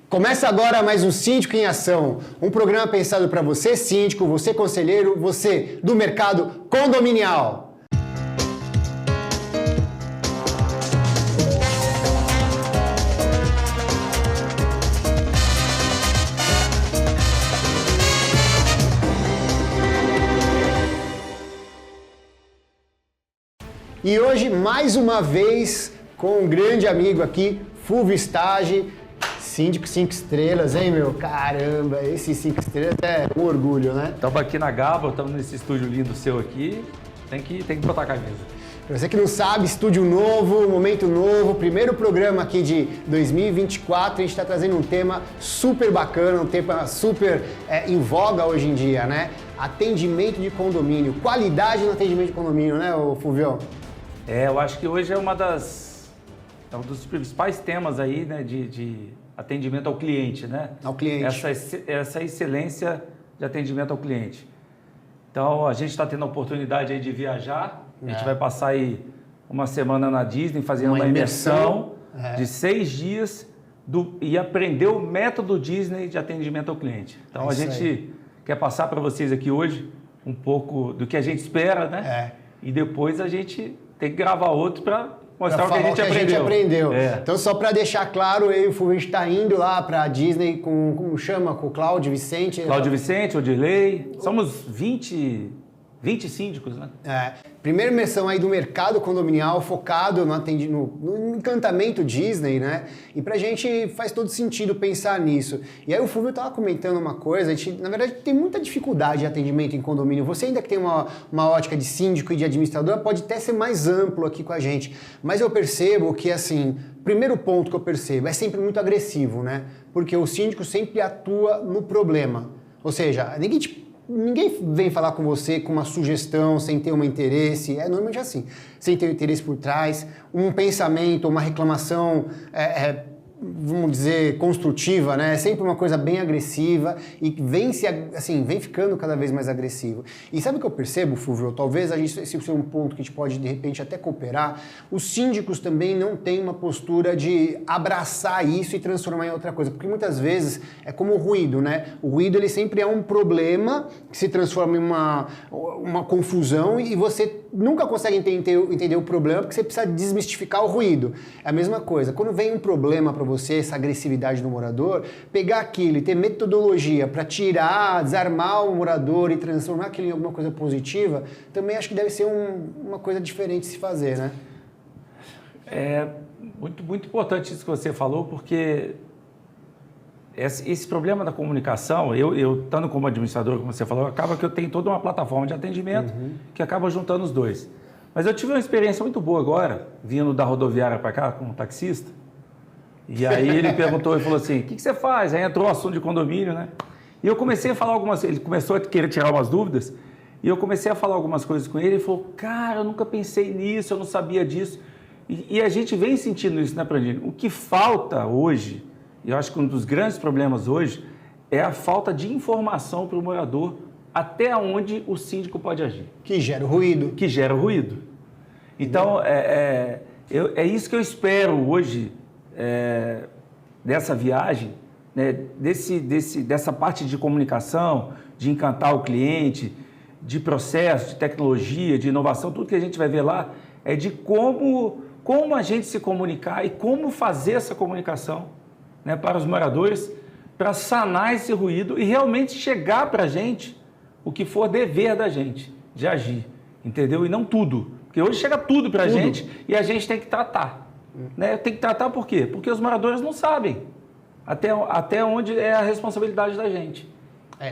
Começa agora mais um Síndico em Ação, um programa pensado para você síndico, você conselheiro, você do mercado condominial. E hoje, mais uma vez, com um grande amigo aqui, Fulvio Stagi, síndico 5 estrelas, hein, meu? Caramba, esse 5 estrelas é um orgulho, né? Estamos aqui na Gabra, estamos nesse estúdio lindo seu aqui, tem que botar a camisa. Pra você que não sabe, estúdio novo, momento novo, primeiro programa aqui de 2024, a gente está trazendo um tema super bacana, um tema super em voga hoje em dia, né? Atendimento de condomínio, qualidade no atendimento de condomínio, né, Fulvio? Eu acho que hoje é um dos principais temas aí, né, de atendimento ao cliente, né? Ao cliente. Essa excelência de atendimento ao cliente. Então, a gente está tendo a oportunidade aí de viajar, a gente vai passar aí uma semana na Disney, fazendo uma imersão de 6 dias e aprender o método Disney de atendimento ao cliente. Então, a gente quer passar para vocês aqui hoje um pouco do que a gente espera, né? E depois a gente tem que gravar outro para mostrar o que a gente aprendeu. Então, só para deixar claro, eu e o Fulvio, a gente está indo lá para a Disney com o Cláudio Vicente. Cláudio Vicente, Odirley. Somos 20 síndicos, né? Primeira imersão aí do mercado condominial focado no encantamento Disney, né? E pra gente faz todo sentido pensar nisso. E aí o Fulvio tava comentando uma coisa, a gente, na verdade, tem muita dificuldade de atendimento em condomínio. Você ainda que tem uma ótica de síndico e de administrador, pode até ser mais amplo aqui com a gente. Mas eu percebo que, assim, primeiro ponto que eu percebo é sempre muito agressivo, né? Porque o síndico sempre atua no problema. Ou seja, ninguém vem falar com você com uma sugestão, sem ter um interesse, normalmente assim, sem ter um interesse por trás, um pensamento, uma reclamação, vamos dizer, construtiva, né? É sempre uma coisa bem agressiva e vem ficando cada vez mais agressivo. E sabe o que eu percebo, Fulvio? Talvez esse seja um ponto que a gente pode, de repente, até cooperar. Os síndicos também não têm uma postura de abraçar isso e transformar em outra coisa, porque muitas vezes é como o ruído, né? O ruído, ele sempre é um problema que se transforma em uma confusão e você nunca consegue entender o problema porque você precisa desmistificar o ruído. É a mesma coisa. Quando vem um problema para você, essa agressividade do morador, pegar aquilo e ter metodologia para desarmar o morador e transformar aquilo em alguma coisa positiva, também acho que deve ser uma coisa diferente de se fazer, né? É muito, muito importante isso que você falou, porque esse problema da comunicação, eu estando como administrador, como você falou, acaba que eu tenho toda uma plataforma de atendimento que acaba juntando os dois. Mas eu tive uma experiência muito boa agora, vindo da rodoviária para cá com um taxista, e aí ele perguntou e falou assim, o que você faz? Aí entrou o assunto de condomínio, né? E eu comecei a falar ele começou a querer tirar umas dúvidas, e eu comecei a falar algumas coisas com ele, falou, cara, eu nunca pensei nisso, eu não sabia disso. E a gente vem sentindo isso, né, Prandini? O que falta hoje, e eu acho que um dos grandes problemas hoje, é a falta de informação para o morador até onde o síndico pode agir. Que gera ruído. Que gera ruído. Então, é isso que eu espero hoje, dessa viagem, né, dessa parte de comunicação, de encantar o cliente, de processo, de tecnologia, de inovação, tudo que a gente vai ver lá é de como a gente se comunicar e como fazer essa comunicação, né, para os moradores, para sanar esse ruído e realmente chegar para a gente o que for dever da gente, de agir, entendeu? E não tudo, porque hoje chega tudo para a gente e a gente tem que tratar. Né? Tem que tratar por quê? Porque os moradores não sabem até onde é a responsabilidade da gente.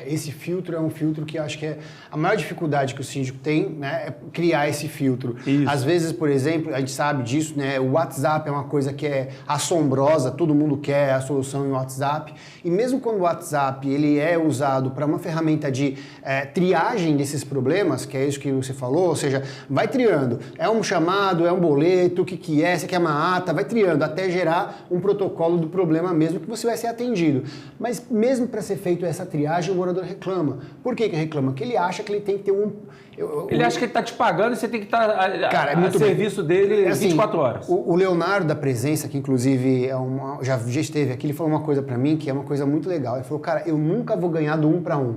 Esse filtro é um filtro que eu acho que é a maior dificuldade que o síndico tem, né, é criar esse filtro. Isso. Às vezes, por exemplo, a gente sabe disso, né, o WhatsApp é uma coisa que é assombrosa, todo mundo quer a solução em WhatsApp, e mesmo quando o WhatsApp ele é usado para uma ferramenta de triagem desses problemas, que é isso que você falou, ou seja, vai triando, é um chamado, é um boleto, o que é, você quer uma ata, vai triando até gerar um protocolo do problema mesmo que você vai ser atendido. Mas mesmo para ser feito essa triagem, o morador reclama. Por que reclama? Porque ele acha que ele tem que ter Ele acha que ele está te pagando e você tem que estar a serviço dele assim, 24 horas. O Leonardo da Presença, que inclusive já esteve aqui, ele falou uma coisa para mim que é uma coisa muito legal. Ele falou, cara, eu nunca vou ganhar do 1 para 1. O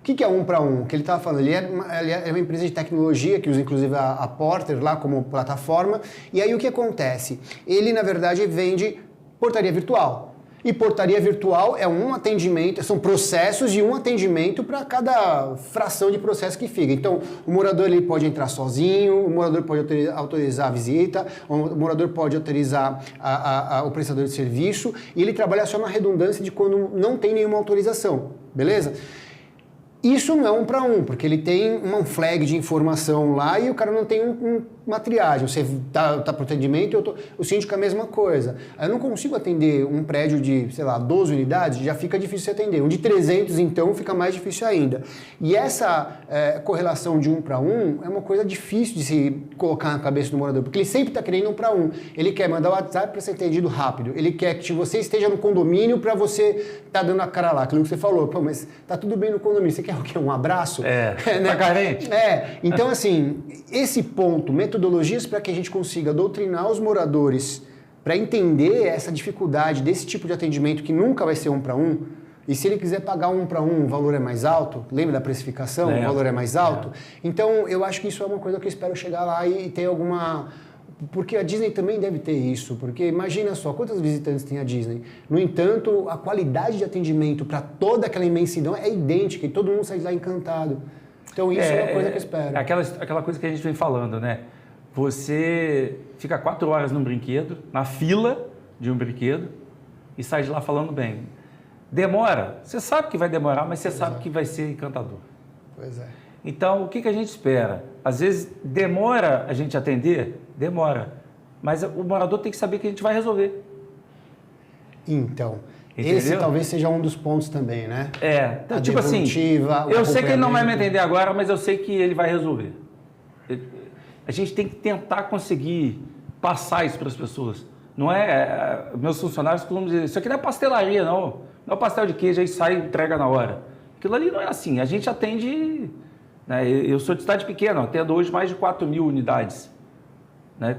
que é 1 para 1? O que ele estava falando, ele é uma empresa de tecnologia que usa inclusive a Porter lá como plataforma. E aí o que acontece? Ele, na verdade, vende portaria virtual. E portaria virtual é um atendimento, são processos de um atendimento para cada fração de processo que fica. Então, o morador ele pode entrar sozinho, o morador pode autorizar a visita, o morador pode autorizar o prestador de serviço, e ele trabalha só na redundância de quando não tem nenhuma autorização, beleza? Isso não é 1 para 1, porque ele tem um flag de informação lá e o cara não tem uma triagem. Você tá para o atendimento, o síndico é a mesma coisa. Eu não consigo atender um prédio de, sei lá, 12 unidades, já fica difícil de atender. Um de 300, então, fica mais difícil ainda. E essa correlação de 1 para 1 é uma coisa difícil de se colocar na cabeça do morador, porque ele sempre está querendo 1 para 1. Ele quer mandar o WhatsApp para ser atendido rápido. Ele quer que você esteja no condomínio para você estar dando a cara lá. Aquilo que você falou, pô, mas tá tudo bem no condomínio, você quer o quê? Um abraço? Né? Tá carente? Então assim, esse ponto, metodologias para que a gente consiga doutrinar os moradores para entender essa dificuldade desse tipo de atendimento que nunca vai ser 1 para 1, e se ele quiser pagar 1 para 1, o valor é mais alto, lembra da precificação? O valor é mais alto? Então eu acho que isso é uma coisa que eu espero chegar lá e ter alguma... Porque a Disney também deve ter isso, porque imagina só, quantas visitantes tem a Disney? No entanto, a qualidade de atendimento para toda aquela imensidão é idêntica e todo mundo sai de lá encantado. Então isso é uma coisa que eu espero. Aquela coisa que a gente vem falando, né? Você fica 4 horas num brinquedo, na fila de um brinquedo, e sai de lá falando bem. Demora, você sabe que vai demorar, mas você sabe que vai ser encantador. Pois é. Então, o que a gente espera? Às vezes, demora a gente atender? Demora. Mas o morador tem que saber que a gente vai resolver. Então, entendeu? Esse talvez seja um dos pontos também, né? Então, tipo assim, eu sei que ele não vai me entender agora, mas eu sei que ele vai resolver. A gente tem que tentar conseguir passar isso para as pessoas. Não é... Meus funcionários costumam dizer, isso aqui não é pastelaria, não. Não é pastel de queijo, aí sai e entrega na hora. Aquilo ali não é assim. A gente atende... Né? Eu sou de cidade pequena, atendo hoje mais de 4.000 unidades. Né?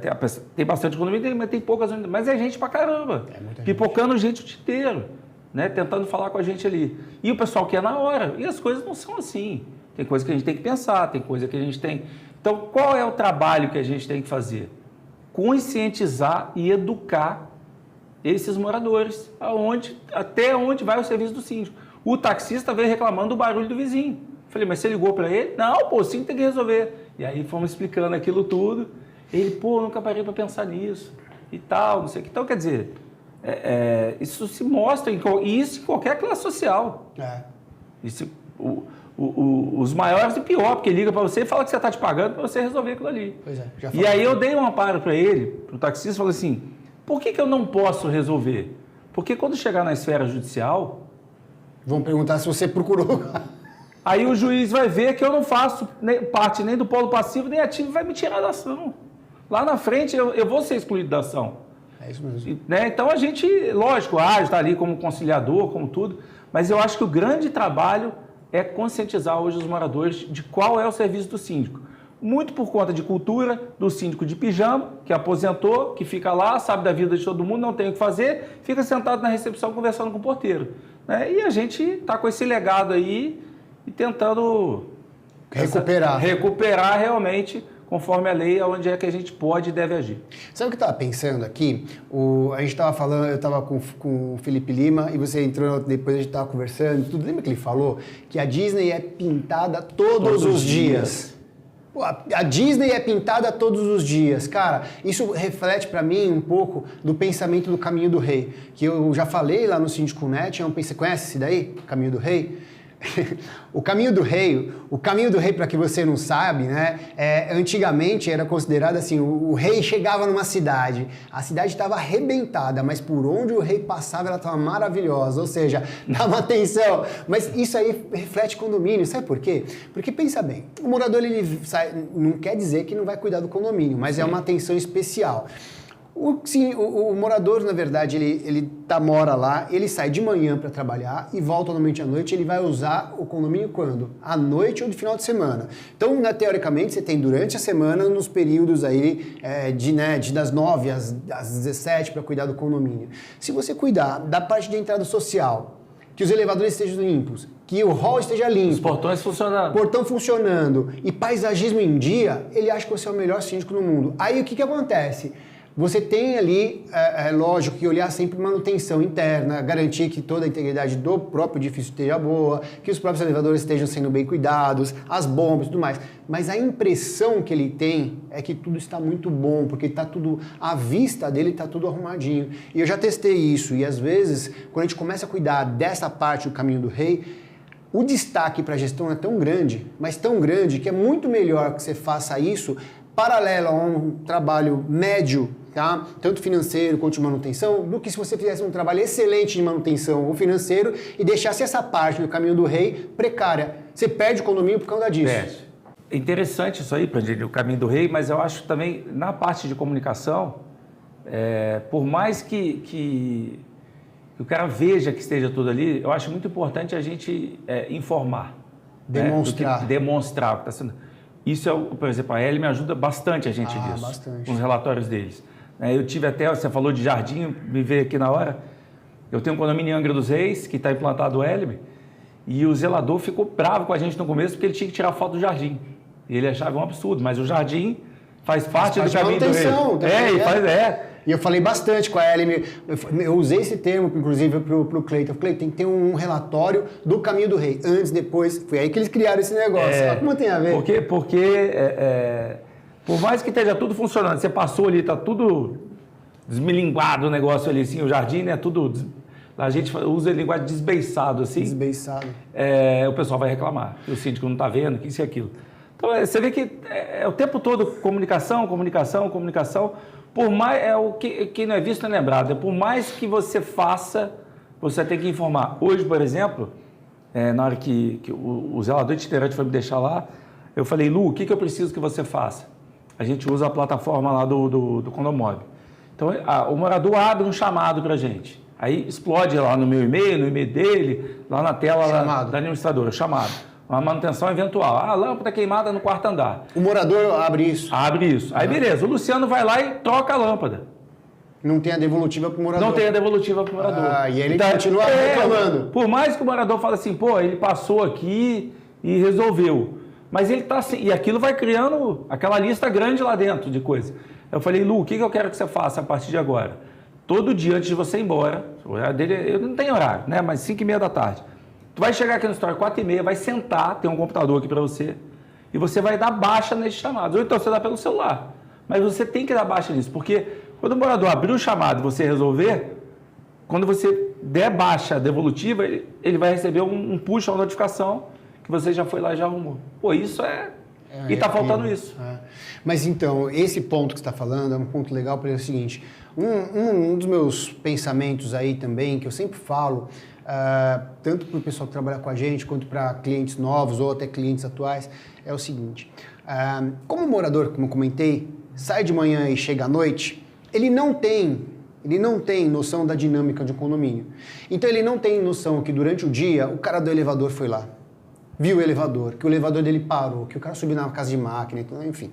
Tem bastante condomínio, mas tem poucas unidades. Mas é gente pra caramba. Pipocando gente o dia inteiro. Né? Tentando falar com a gente ali. E o pessoal quer na hora. E as coisas não são assim. Tem coisa que a gente tem que pensar, tem coisa que a gente tem... Então, qual é o trabalho que a gente tem que fazer? Conscientizar e educar esses moradores. Até onde vai o serviço do síndico. O taxista veio reclamando do barulho do vizinho. Falei, mas você ligou para ele? Não, pô, o síndico tem que resolver. E aí fomos explicando aquilo tudo. Ele, pô, nunca parei para pensar nisso. E tal, não sei o que. Então, quer dizer, isso se mostra, isso em qualquer classe social. Isso, os maiores e pior, porque liga para você e fala que você está te pagando para você resolver aquilo ali. Pois é, e aí eu dei um amparo para ele, para o taxista, e falei assim, por que eu não posso resolver? Porque quando chegar na esfera judicial... Vão perguntar se você procurou... Aí o juiz vai ver que eu não faço parte nem do polo passivo nem ativo e vai me tirar da ação. Lá na frente eu vou ser excluído da ação. É isso mesmo. Né? Então a gente, lógico, está ali como conciliador, como tudo, mas eu acho que o grande trabalho é conscientizar hoje os moradores de qual é o serviço do síndico. Muito por conta de cultura do síndico de pijama, que aposentou, que fica lá, sabe da vida de todo mundo, não tem o que fazer, fica sentado na recepção conversando com o porteiro. Né? E a gente está com esse legado aí e tentando recuperar realmente, conforme a lei, onde é que a gente pode e deve agir. Sabe o que eu estava pensando aqui? A gente estava falando, eu estava com o Felipe Lima e você entrou, depois a gente estava conversando, tudo. Lembra que ele falou que a Disney é pintada todos os dias? Pô, a Disney é pintada todos os dias. Cara, isso reflete para mim um pouco do pensamento do Caminho do Rei, que eu já falei lá no Síndico Net, você conhece esse daí? Caminho do Rei? O caminho do rei, para que você não sabe, né? Antigamente era considerado assim, o rei chegava numa cidade, a cidade estava arrebentada, mas por onde o rei passava ela estava maravilhosa, ou seja, dava atenção. Mas isso aí reflete condomínio, sabe por quê? Porque pensa bem, o morador ele sai, não quer dizer que não vai cuidar do condomínio, mas é uma atenção especial. O morador, na verdade, ele mora lá, ele sai de manhã para trabalhar e volta normalmente à noite, ele vai usar o condomínio quando? À noite ou de final de semana. Então, né, teoricamente, você tem durante a semana, nos períodos aí das 9 às 17 para cuidar do condomínio. Se você cuidar da parte de entrada social, que os elevadores estejam limpos, que o hall esteja limpo, os portões funcionando, portão funcionando e paisagismo em dia, ele acha que você é o melhor síndico do mundo. Aí o que acontece? Você tem ali, lógico, que olhar sempre manutenção interna, garantir que toda a integridade do próprio edifício esteja boa, que os próprios elevadores estejam sendo bem cuidados, as bombas e tudo mais. Mas a impressão que ele tem é que tudo está muito bom, porque está tudo, à vista dele está tudo arrumadinho. E eu já testei isso, e às vezes, quando a gente começa a cuidar dessa parte do caminho do rei, o destaque para a gestão é tão grande, mas tão grande, que é muito melhor que você faça isso paralelo a um trabalho médio, tá? Tanto financeiro quanto de manutenção, do que se você fizesse um trabalho excelente de manutenção ou financeiro e deixasse essa parte do caminho do rei precária. Você perde o condomínio por causa disso. É interessante isso aí, o caminho do rei, mas eu acho também, na parte de comunicação, por mais que o cara veja que esteja tudo ali, eu acho muito importante a gente informar. Demonstrar. Né? Demonstrar o que está sendo. Isso por exemplo, a Ellie me ajuda bastante a gente disso, bastante. Com os relatórios deles. Eu tive até, você falou de jardim, me veio aqui na hora, eu tenho um condomínio em Angra dos Reis, que está implantado o Ellie, e o zelador ficou bravo com a gente no começo, porque ele tinha que tirar foto do jardim. E ele achava um absurdo, mas o jardim faz parte do caminho do rei. E eu falei bastante com a Ellie, eu usei esse termo, inclusive, para o Cleiton. Cleiton, tem que ter um relatório do caminho do rei, antes, depois. Foi aí que eles criaram esse negócio. Como tem a ver? Porque por mais que esteja tudo funcionando, você passou ali, está tudo desmilinguado o negócio ali, assim, o jardim, né, tudo... A gente usa a linguagem desbeiçado, assim. Desbeiçado. O pessoal vai reclamar. O síndico não está vendo, que isso e aquilo. Então, você vê que o tempo todo comunicação. Por mais, o que não é visto não é lembrado. Por mais que você faça, você tem que informar. Hoje, por exemplo, na hora que o zelador itinerante foi me deixar lá, eu falei, Lu, o que eu preciso que você faça? A gente usa a plataforma lá do Condomóvel. Então, o morador abre um chamado para a gente. Aí explode lá no meu e-mail, no e-mail dele, lá na tela da administradora, chamado. Uma manutenção eventual. A lâmpada queimada no quarto andar. O morador abre isso? Abre isso. Aí beleza, o Luciano vai lá e troca a lâmpada. Não tem a devolutiva para o morador. Não tem a devolutiva para o morador. E ele continua reclamando. Por mais que o morador fale assim, pô, ele passou aqui e resolveu. Mas ele está assim, e aquilo vai criando aquela lista grande lá dentro de coisa. Eu falei, Lu, o que eu quero que você faça a partir de agora? Todo dia antes de você ir embora, eu não tenho horário, né? Mas 5h30 da tarde. Tu vai chegar aqui no escritório 4h30, vai sentar, tem um computador aqui para você, e você vai dar baixa nesses chamados. Ou então você dá pelo celular. Mas você tem que dar baixa nisso, porque quando o morador abrir o chamado e você resolver, quando você der baixa devolutiva, ele vai receber um push, uma notificação que você já foi lá e já arrumou. Pô, isso e está faltando isso. Mas então, esse ponto que você está falando é um ponto legal para o seguinte, um dos meus pensamentos aí também, que eu sempre falo, tanto para o pessoal que trabalha com a gente, quanto para clientes novos ou até clientes atuais, é o seguinte, como morador, como eu comentei, sai de manhã e chega à noite, ele não tem noção da dinâmica de um condomínio. Então ele não tem noção que durante o dia o cara do elevador foi lá, viu o elevador, que o elevador dele parou, que o cara subiu na casa de máquina, então, enfim.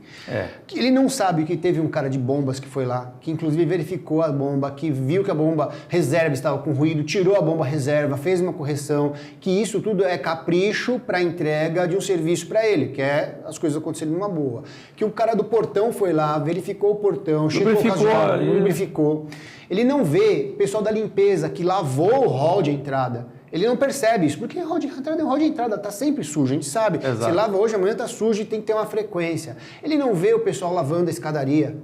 Que ele não sabe que teve um cara de bombas que foi lá, que inclusive verificou a bomba, que viu que a bomba reserva estava com ruído, tirou a bomba reserva, fez uma correção, que isso tudo é capricho para entrega de um serviço para ele, que é as coisas acontecerem numa boa. Que o cara do portão foi lá, verificou o portão, checou o caso, lubrificou. Ele não vê o pessoal da limpeza que lavou o hall de entrada. Ele não percebe isso, porque o hall de entrada está sempre sujo, a gente sabe. Exato. Você lava hoje, amanhã está sujo e tem que ter uma frequência. Ele não vê o pessoal lavando a escadaria.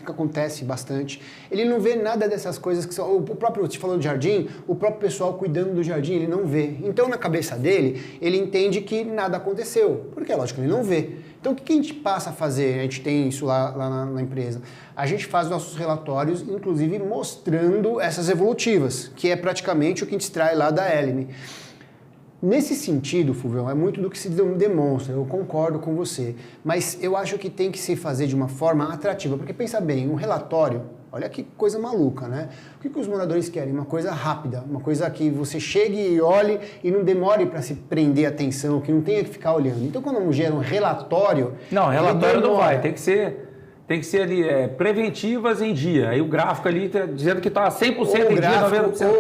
que acontece bastante. Ele não vê nada dessas coisas que são... O próprio, você falou de jardim, o próprio pessoal cuidando do jardim, ele não vê. Então, na cabeça dele, ele entende que nada aconteceu. Porque, lógico, ele não vê. Então, o que a gente passa a fazer? A gente tem isso lá na empresa. A gente faz nossos relatórios, inclusive mostrando essas evolutivas, que é praticamente o que a gente extrai lá da Elime. Nesse sentido, Fulvio, é muito do que se demonstra, eu concordo com você, mas eu acho que tem que se fazer de uma forma atrativa, porque pensa bem, um relatório, olha que coisa maluca, né? O que os moradores querem? Uma coisa rápida, uma coisa que você chegue e olhe e não demore para se prender a atenção, que não tenha que ficar olhando. Então, quando gera um relatório... Não, relatório não vai, tem que ser ali, preventivas em dia. Aí o gráfico ali tá dizendo que está 100% em gráfico, dia, 90%.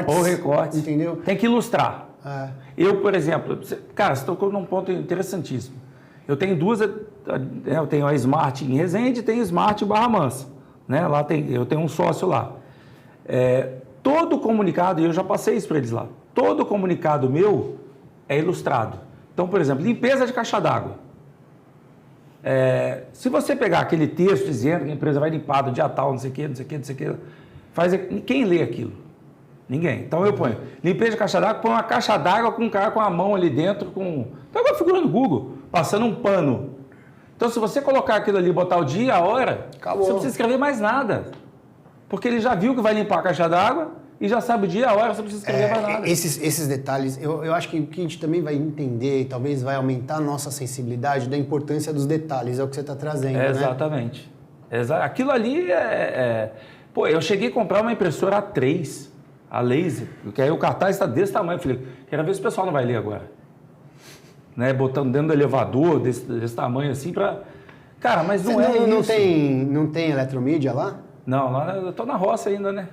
Ou recortes. Entendeu? Tem que ilustrar. É. Eu, por exemplo, cara, você tocou num ponto interessantíssimo. Eu tenho duas, eu tenho a Smart em Resende e tenho a Smart em Barra Mansa. Né? Lá eu tenho um sócio lá. Todo comunicado, e eu já passei isso para eles lá, todo comunicado meu é ilustrado. Então, por exemplo, limpeza de caixa d'água. Se você pegar aquele texto dizendo que a empresa vai limpar do dia tal, não sei o quê, quem lê aquilo? Ninguém. Então eu ponho limpeza de caixa d'água, põe uma caixa d'água com um cara com a mão ali dentro, Então agora figura no Google, passando um pano. Então se você colocar aquilo ali, botar o dia, a hora, acabou. Você não precisa escrever mais nada. Porque ele já viu que vai limpar a caixa d'água e já sabe o dia, a hora, você não precisa escrever mais nada. Esses detalhes, eu acho que o que a gente também vai entender, talvez vai aumentar a nossa sensibilidade da importância dos detalhes, é o que você está trazendo, né? Exatamente. Aquilo ali Pô, eu cheguei a comprar uma impressora A3, a laser, porque aí o cartaz está desse tamanho. Eu falei, quero ver se o pessoal não vai ler agora. Né? Botando dentro do elevador, desse tamanho assim, para... Cara, mas não isso. Não tem eletromídia lá? Não, lá eu tô na roça ainda, né?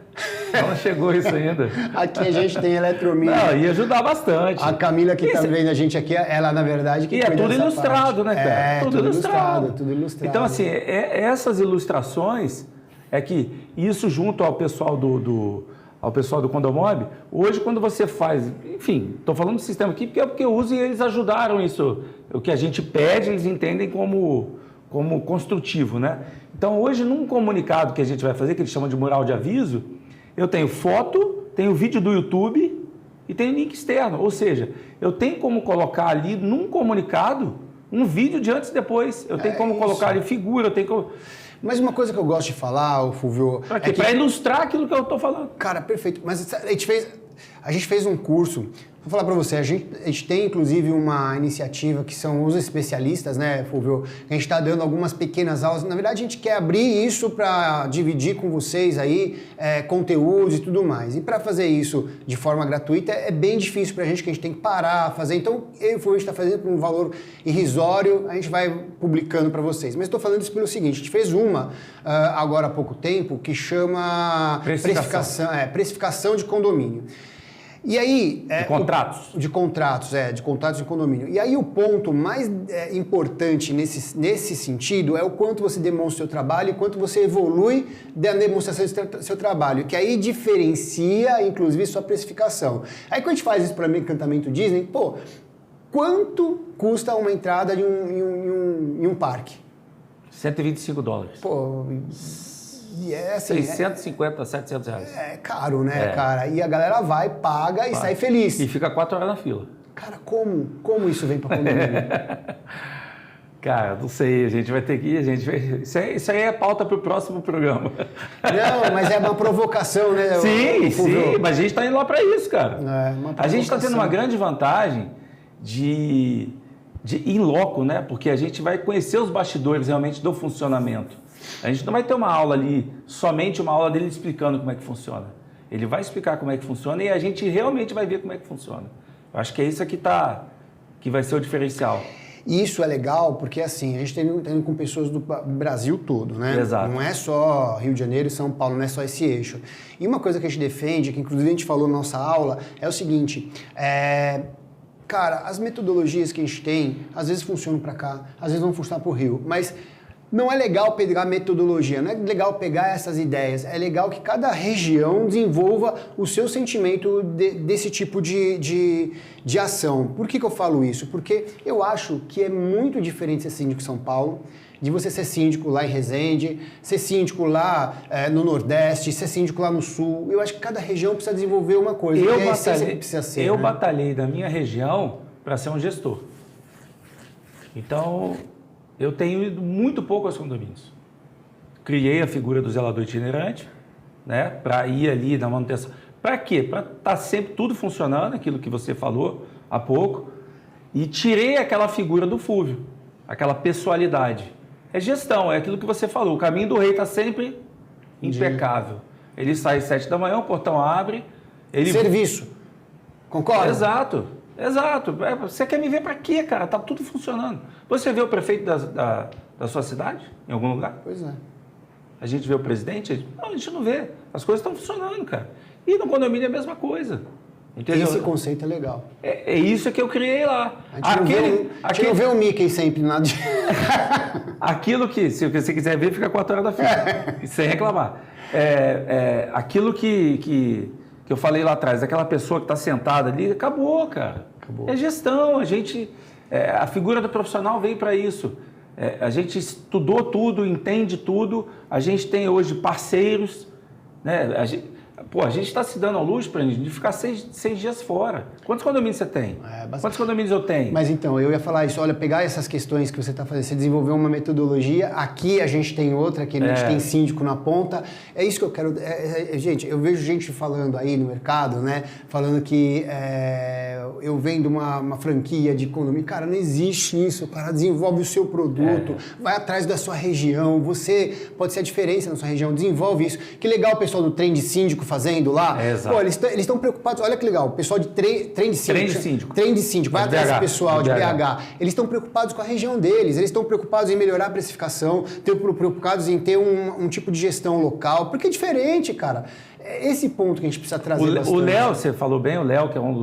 Não chegou isso ainda. Aqui a gente tem eletromídia. Não, ia ajudar bastante. A Camila que está vendo a gente aqui, ela na verdade que e é tudo ilustrado, parte. né, cara? Tudo ilustrado. Então, assim, essas ilustrações que isso junto ao pessoal ao pessoal do Condomob, hoje quando você faz, enfim, estou falando do sistema aqui porque eu uso e eles ajudaram isso, o que a gente pede, eles entendem como construtivo, né? Então hoje num comunicado que a gente vai fazer, que eles chamam de mural de aviso, eu tenho foto, tenho vídeo do YouTube e tenho link externo, ou seja, eu tenho como colocar ali num comunicado um vídeo de antes e depois, eu tenho como colocar ali figura, eu tenho como... Mas uma coisa que eu gosto de falar, Fulvio... Para ilustrar aquilo que eu estou falando. Cara, perfeito. Mas a gente fez um curso, vou falar para você, a gente tem inclusive uma iniciativa que são os especialistas, né, Fulvio? A gente está dando algumas pequenas aulas. Na verdade, a gente quer abrir isso para dividir com vocês aí conteúdos e tudo mais. E para fazer isso de forma gratuita é bem difícil para a gente, que a gente tem que parar, fazer. Então, eu e o Fulvio está fazendo por um valor irrisório, a gente vai publicando para vocês. Mas estou falando isso pelo seguinte, a gente fez uma agora há pouco tempo que chama precificação de condomínio. E aí... De contratos. De contratos de condomínio. E aí o ponto mais importante nesse sentido é o quanto você demonstra o seu trabalho e quanto você evolui da demonstração do seu trabalho, que aí diferencia, inclusive, sua precificação. Aí quando a gente faz isso para Encantamento Disney, quanto custa uma entrada em um parque? $125. Pô... assim, 650 a 700 reais. É caro, né, cara? E a galera vai, paga e sai feliz. E fica 4 horas na fila. Cara, como isso vem para condomínio? Cara, não sei, a gente vai ter que ir, isso aí é pauta para o próximo programa. Não, mas é uma provocação, né? Sim, mas a gente está indo lá para isso, cara. A gente está tendo uma grande vantagem de in loco, né? Porque a gente vai conhecer os bastidores realmente do funcionamento. A gente não vai ter uma aula ali, somente uma aula dele explicando como é que funciona. Ele vai explicar como é que funciona e a gente realmente vai ver como é que funciona. Eu acho que é isso que vai ser o diferencial. E isso é legal porque, assim, a gente está indo com pessoas do Brasil todo, né? Exato. Não é só Rio de Janeiro e São Paulo, não é só esse eixo. E uma coisa que a gente defende, que inclusive a gente falou na nossa aula, é o seguinte, cara, as metodologias que a gente tem, às vezes funcionam para cá, às vezes vão funcionar para o Rio, mas Não é legal pegar metodologia, não é legal pegar essas ideias, é legal que cada região desenvolva o seu sentimento desse tipo de ação. Por que eu falo isso? Porque eu acho que é muito diferente ser síndico em São Paulo, de você ser síndico lá em Resende, ser síndico lá no Nordeste, ser síndico lá no Sul. Eu acho que cada região precisa desenvolver uma coisa. Eu batalhei da minha região para ser um gestor. Então, eu tenho ido muito pouco aos condomínios. Criei a figura do zelador itinerante, né, para ir ali na manutenção. Para quê? Para estar sempre tudo funcionando, aquilo que você falou há pouco, e tirei aquela figura do Fúvio, aquela pessoalidade. É gestão, é aquilo que você falou. O caminho do rei está sempre impecável. Ele sai às 7 da manhã, o portão abre. Serviço. Concorda? Exato. Você quer me ver para quê, cara? Tá tudo funcionando. Você vê o prefeito da sua cidade, em algum lugar? Pois é. A gente vê o presidente? Não, a gente não vê. As coisas estão funcionando, cara. E no condomínio é a mesma coisa. Entendeu? Esse conceito é legal. É isso que eu criei lá. A gente não vê o Mickey sempre nada de... Aquilo que, se você quiser ver, fica 4 horas da fila, sem reclamar. Aquilo que eu falei lá atrás, aquela pessoa que está sentada ali, acabou, cara. Acabou. É gestão, a figura do profissional veio para isso. A gente estudou tudo, entende tudo, a gente tem hoje parceiros, né? A gente está se dando ao luxo de ficar 6 dias fora. Quantos condomínios você tem? Quantos condomínios eu tenho? Mas então, eu ia falar isso, olha, pegar essas questões que você está fazendo, você desenvolveu uma metodologia, aqui a gente tem outra, aqui a gente tem síndico na ponta, é isso que eu quero... gente, eu vejo gente falando aí no mercado, né, falando que eu vendo uma franquia de condomínio, cara, não existe isso, cara, desenvolve o seu produto, vai atrás da sua região, você pode ser a diferença na sua região, desenvolve isso. Que legal o pessoal do trem de síndico fazendo lá. Exato. Pô, eles estão preocupados, olha que legal, o pessoal de trem de síndico. Trem de síndico, vai atrás desse pessoal de BH. Eles estão preocupados com a região deles, eles estão preocupados em melhorar a precificação, estão preocupados em ter um tipo de gestão local, porque é diferente, cara. É esse ponto que a gente precisa trazer bastante. O Léo, você falou bem, o Léo, que é um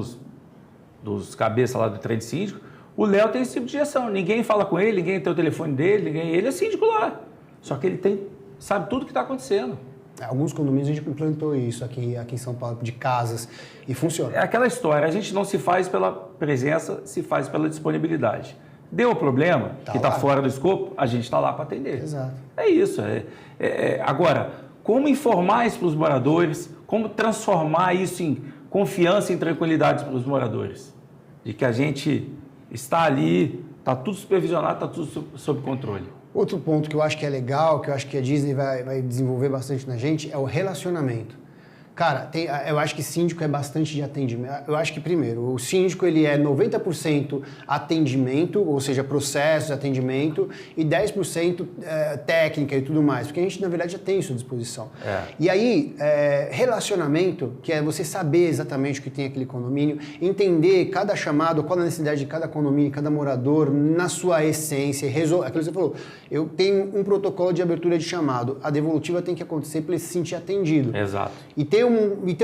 dos cabeças lá do trem de síndico, o Léo tem esse tipo de gestão. Ninguém fala com ele, ninguém tem o telefone dele, ele é síndico lá. Só que ele sabe tudo o que está acontecendo. Alguns condomínios a gente implantou isso aqui em São Paulo, de casas, e funciona. É aquela história, a gente não se faz pela presença, se faz pela disponibilidade. Deu o problema, que está fora do escopo, a gente está lá para atender. Exato. É isso. Agora, como informar isso para os moradores, como transformar isso em confiança e tranquilidade para os moradores? De que a gente está ali, está tudo supervisionado, está tudo sob controle. Outro ponto que eu acho que é legal, que eu acho que a Disney vai desenvolver bastante na gente, é o relacionamento. Cara, eu acho que síndico é bastante de atendimento. Eu acho que, primeiro, o síndico ele é 90% atendimento, ou seja, processo de atendimento, e 10% técnica e tudo mais, porque a gente, na verdade, já tem isso à disposição. E aí, relacionamento, que é você saber exatamente o que tem aquele condomínio, entender cada chamado, qual a necessidade de cada condomínio, cada morador, na sua essência, aquilo que você falou, eu tenho um protocolo de abertura de chamado, a devolutiva tem que acontecer para ele se sentir atendido. Exato. E ter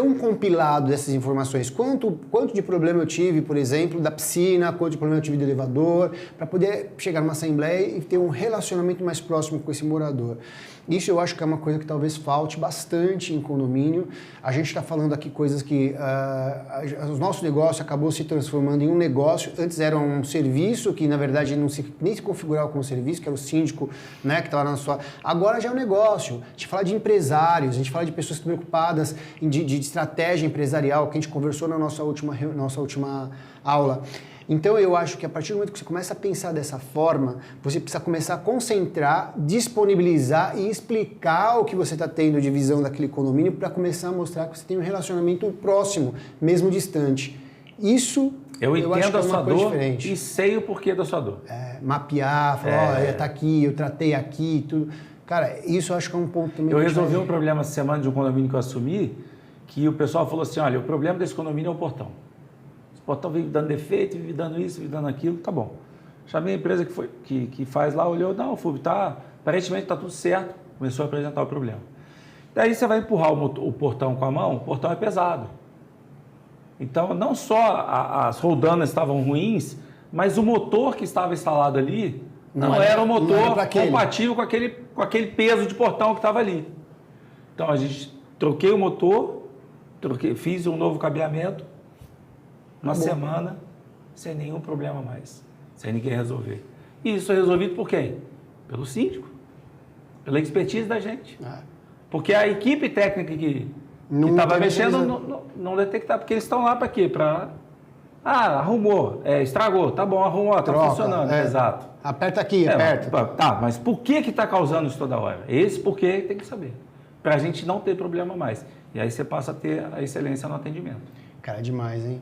um compilado dessas informações. Quanto de problema eu tive, por exemplo, da piscina, quanto de problema eu tive do elevador, para poder chegar numa assembleia e ter um relacionamento mais próximo com esse morador. Isso eu acho que é uma coisa que talvez falte bastante em condomínio. A gente está falando aqui coisas que o nosso negócio acabou se transformando em um negócio. Antes era um serviço que, na verdade, nem se configurava como serviço, que era o síndico, né, que estava na sua... Agora já é um negócio. A gente fala de empresários, a gente fala de pessoas preocupadas de estratégia empresarial, que a gente conversou na nossa última aula. Então, eu acho que a partir do momento que você começa a pensar dessa forma, você precisa começar a concentrar, disponibilizar e explicar o que você está tendo de visão daquele condomínio para começar a mostrar que você tem um relacionamento próximo, mesmo distante. Isso eu acho entendo que é a sua uma coisa dor diferente. E sei o porquê da sua dor. Mapear, falar, tá aqui, eu tratei aqui, tudo. Cara, isso eu acho que é um ponto também. Eu resolvi um problema essa semana de um condomínio que eu assumi, que o pessoal falou assim, olha, o problema desse condomínio é o portão. O portão vive dando defeito, vive dando isso, vive dando aquilo, tá bom. Chamei a empresa que faz lá, olhou, não, Fúvio, aparentemente está tudo certo, começou a apresentar o problema. Daí você vai empurrar o portão com a mão, o portão é pesado. Então, não só as roldanas estavam ruins, mas o motor que estava instalado ali Não era um motor pra aquele. compatível com aquele peso de portão que estava ali. Então, a gente troquei o motor, fiz um novo cabeamento, uma semana, sem nenhum problema mais, sem ninguém resolver. E isso é resolvido por quem? Pelo síndico, pela expertise da gente. Porque a equipe técnica que estava mexendo não detectar, porque eles estão lá para quê? Arrumou, estragou, tá bom, arrumou, tá funcionando, exato. Aperta aqui, aperta. Tá, mas por que está causando isso toda hora? Esse porquê tem que saber, para a gente não ter problema mais. E aí você passa a ter a excelência no atendimento. Cara, é demais, hein?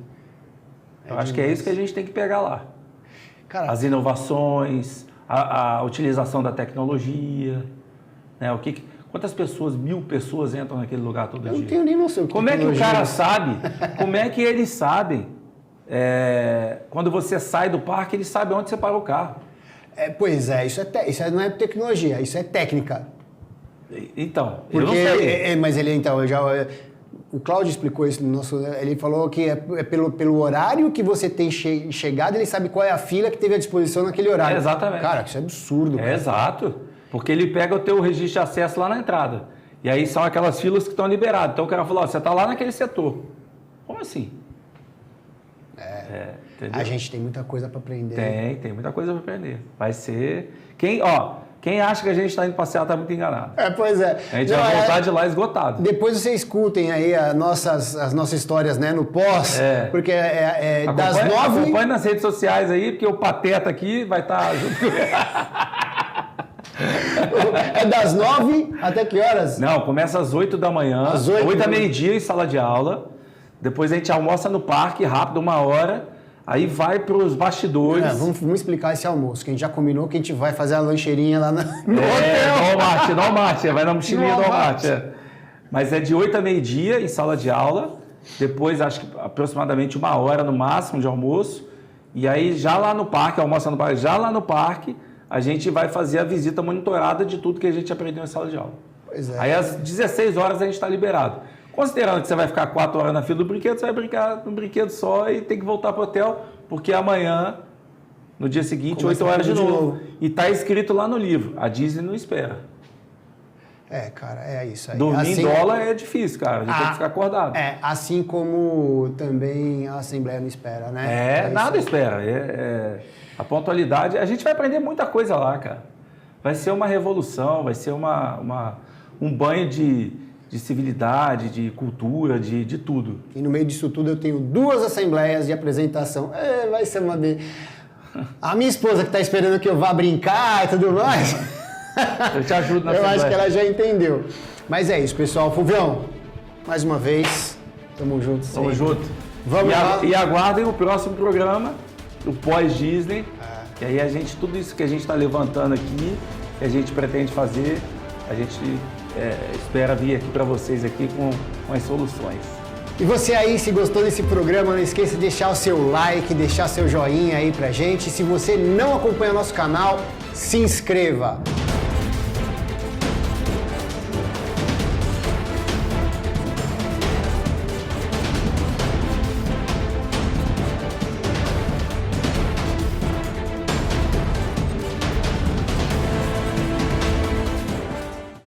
Eu acho que é isso que a gente tem que pegar lá. Cara, as inovações, a utilização da tecnologia, né? Quantas pessoas, 1000 pessoas entram naquele lugar todo dia? Eu não tenho nem noção. Como é que o cara sabe? Como é que eles sabem? Quando você sai do parque, eles sabem onde você parou o carro. Pois é, isso não é tecnologia, isso é técnica. Então, porque, eu não sei. Mas ele, então, o Cláudio explicou isso no nosso... Ele falou que é pelo horário que você tem chegado, ele sabe qual é a fila que teve à disposição naquele horário. Exatamente. Cara, isso é absurdo. Exato. Porque ele pega o teu registro de acesso lá na entrada. E aí são aquelas filas que estão liberadas. Então o cara falou, você está lá naquele setor. Como assim? A gente tem muita coisa para aprender. Tem muita coisa para aprender. Vai ser... Quem acha que a gente está indo passear está muito enganado. Pois é. A gente vai voltar de lá esgotado. Depois vocês escutem aí as nossas histórias, né, no pós, porque das 9... Acompanhe nas redes sociais aí, porque o Pateta aqui vai estar junto. É das 9 até que horas? Não, começa às 8 da manhã, às 8 da meio-dia em sala de aula. Depois a gente almoça no parque, rápido, 1 hora. Aí vai para os bastidores. Vamos explicar esse almoço, que a gente já combinou que a gente vai fazer a lancheirinha lá no hotel. No Walmart, vai na mochilinha do Walmart. Mas é de 8 a meio-dia em sala de aula. Depois, acho que aproximadamente 1 hora no máximo de almoço. E aí, já lá no parque, almoça no parque, já lá no parque, a gente vai fazer a visita monitorada de tudo que a gente aprendeu em sala de aula. Pois é. Aí, às 16 horas, a gente está liberado. Considerando que você vai ficar 4 horas na fila do brinquedo, você vai brincar no brinquedo só e tem que voltar para o hotel, porque amanhã, no dia seguinte, começa 8 horas de tudo novo. E está escrito lá no livro, a Disney não espera. Cara, é isso aí. Dormir em dólar é difícil, cara, a gente tem que ficar acordado. Assim como também a Assembleia não espera, né? Nada espera. A pontualidade, a gente vai aprender muita coisa lá, cara. Vai ser uma revolução, vai ser um banho de civilidade, de cultura, de tudo. E no meio disso tudo eu tenho 2 assembleias de apresentação. Vai ser uma... A minha esposa que está esperando que eu vá brincar e tudo mais... Eu te ajudo na Eu assembleia. acho que ela já entendeu. Mas é isso, pessoal. Fulvião, mais uma vez, tamo junto. Tamo junto. Vamos lá. E aguardem o próximo programa, o pós-Disney. Que aí tudo isso que a gente está levantando aqui, que a gente pretende fazer, a gente espera vir aqui para vocês aqui com as soluções. E você aí, se gostou desse programa, não esqueça de deixar o seu like, deixar seu joinha aí pra gente. E se você não acompanha o nosso canal, se inscreva.